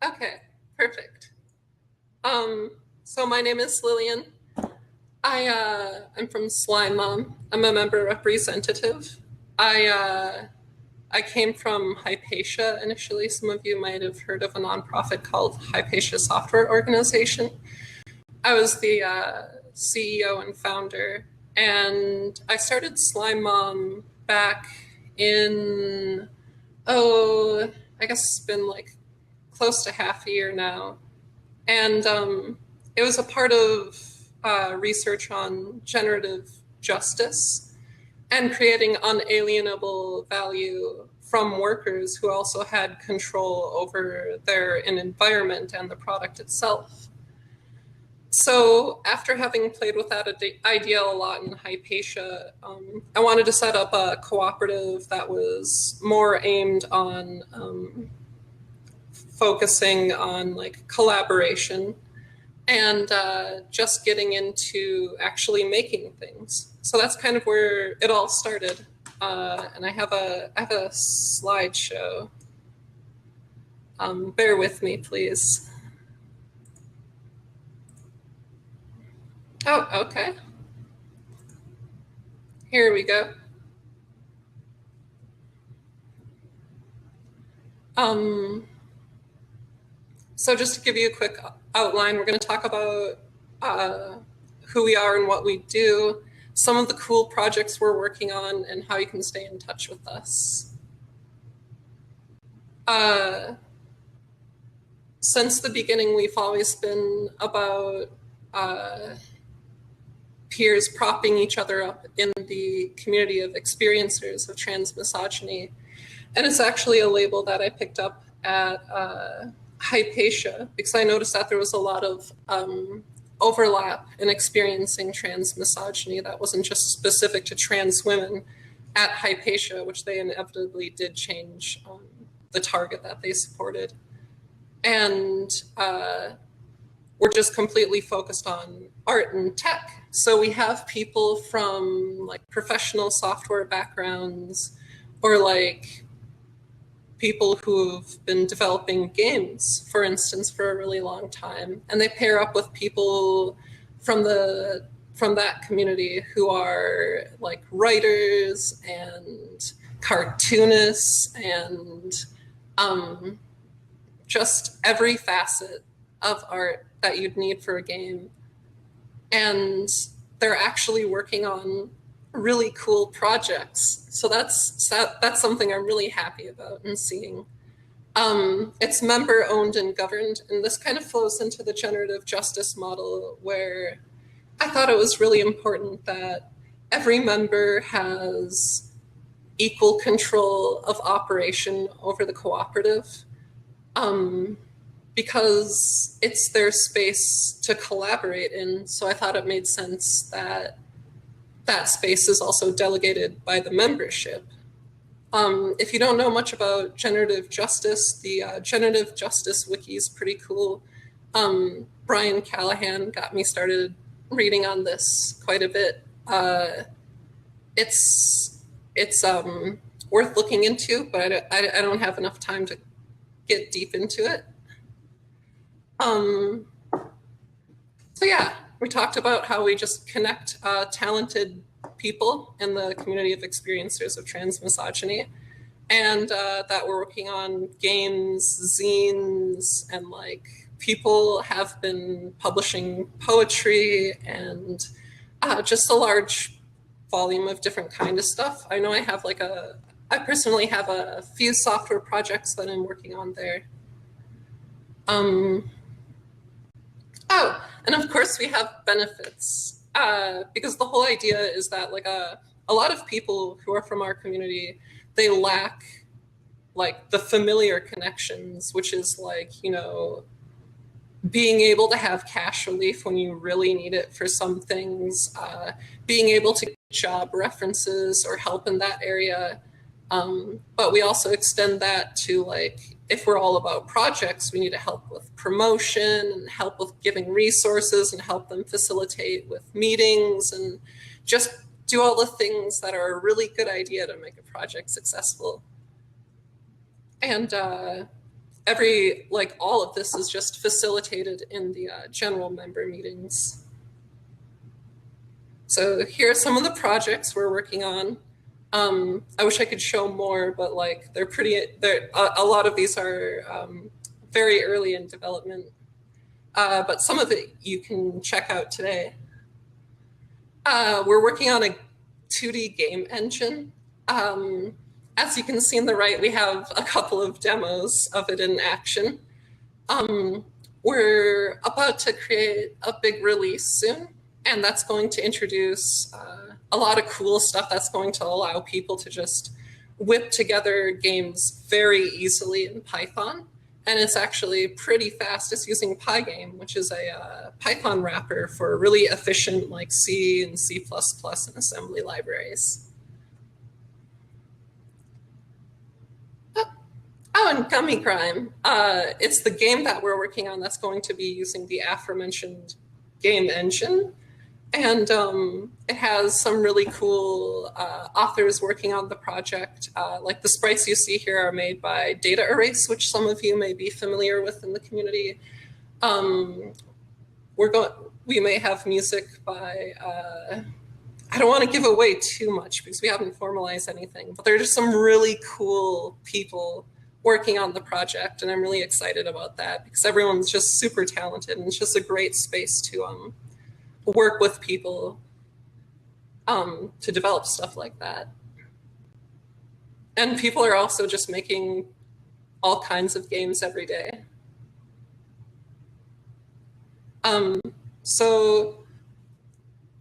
Okay, perfect. So my name is Lillian. I'm from Slimemom. I'm a member representative. I I came from Hypatia initially. Some of you might have heard of a nonprofit called Hypatia Software Organization. I was the CEO and founder, and I started Slime Mom back in, oh, I guess it's been like close to half a year now. And it was a part of research on generative justice and creating unalienable value from workers who also had control over their environment and the product itself. So after having played with that idea a lot in Hypatia, I wanted to set up a cooperative that was more aimed on focusing on like collaboration and just getting into actually making things. So that's kind of where it all started. And I have a slideshow. Bear with me, please. Oh, okay. Here we go. So just to give you a quick outline, we're going to talk about who we are and what we do, some of the cool projects we're working on, and how you can stay in touch with us. Since the beginning, we've always been about peers propping each other up in the community of experiencers of trans misogyny. And it's actually a label that I picked up at Hypatia because I noticed that there was a lot of overlap in experiencing trans misogyny that wasn't just specific to trans women at Hypatia, which they inevitably did change the target that they supported. And we're just completely focused on art and tech. So we have people from like professional software backgrounds or like people who've been developing games, for instance, for a really long time. And they pair up with people from that community who are like writers and cartoonists and just every facet of art that you'd need for a game. And they're actually working on really cool projects. So that's something I'm really happy about and seeing. It's member owned and governed, and this kind of flows into the generative justice model where I thought it was really important that every member has equal control of operation over the cooperative. Because it's their space to collaborate in. So I thought it made sense that that space is also delegated by the membership. If you don't know much about generative justice, the generative justice wiki is pretty cool. Brian Callahan got me started reading on this quite a bit. It's worth looking into, but I don't have enough time to get deep into it. So yeah, we talked about how we just connect talented people in the community of experiencers of trans misogyny, and that we're working on games, zines, and like people have been publishing poetry and just a large volume of different kind of stuff. I know I personally have a few software projects that I'm working on there. Oh, and of course we have benefits because the whole idea is that like a lot of people who are from our community, they lack like the familiar connections, which is like, you know, being able to have cash relief when you really need it for some things, being able to get job references or help in that area. But we also extend that to like, if we're all about projects, we need to help with promotion and help with giving resources and help them facilitate with meetings and just do all the things that are a really good idea to make a project successful. And all of this is just facilitated in the general member meetings. So here are some of the projects we're working on. I wish I could show more, but like a lot of these are very early in development, but some of it you can check out today. We're working on a 2D game engine. As you can see on the right, we have a couple of demos of it in action. We're about to create a big release soon, and that's going to introduce a lot of cool stuff that's going to allow people to just whip together games very easily in Python. And it's actually pretty fast. It's using Pygame, which is a Python wrapper for really efficient like C and C++ and assembly libraries. Oh, and Gummy Crime. It's the game that we're working on that's going to be using the aforementioned game engine. And it has some really cool authors working on the project. Like the sprites you see here are made by Data Erase, which some of you may be familiar with in the community. We may have music by, I don't want to give away too much because we haven't formalized anything, but there are just some really cool people working on the project, and I'm really excited about that because everyone's just super talented, and it's just a great space to work with people to develop stuff like that. And people are also just making all kinds of games every day. So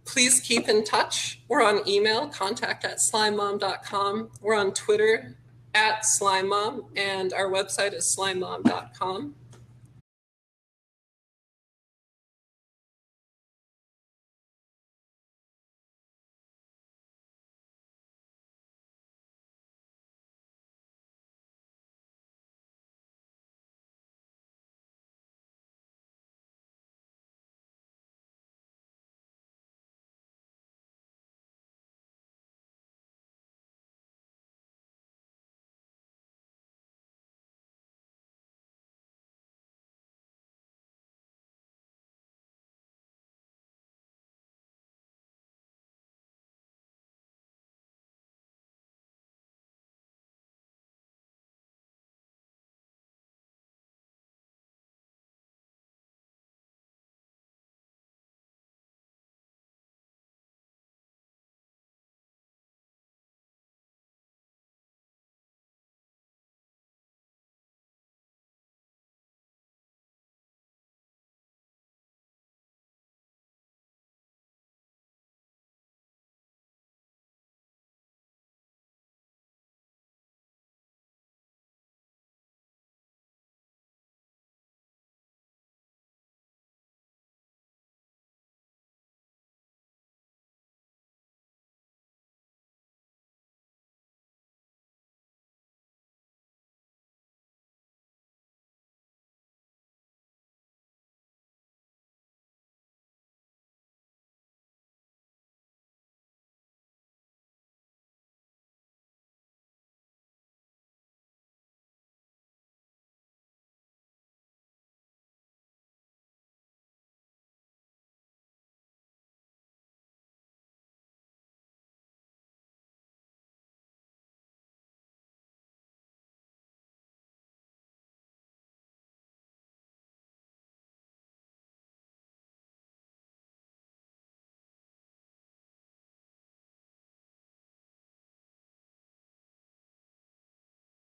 please keep in touch. We're on email, contact@slimemom.com. We're on Twitter @Slimemom, and our website is slimemom.com.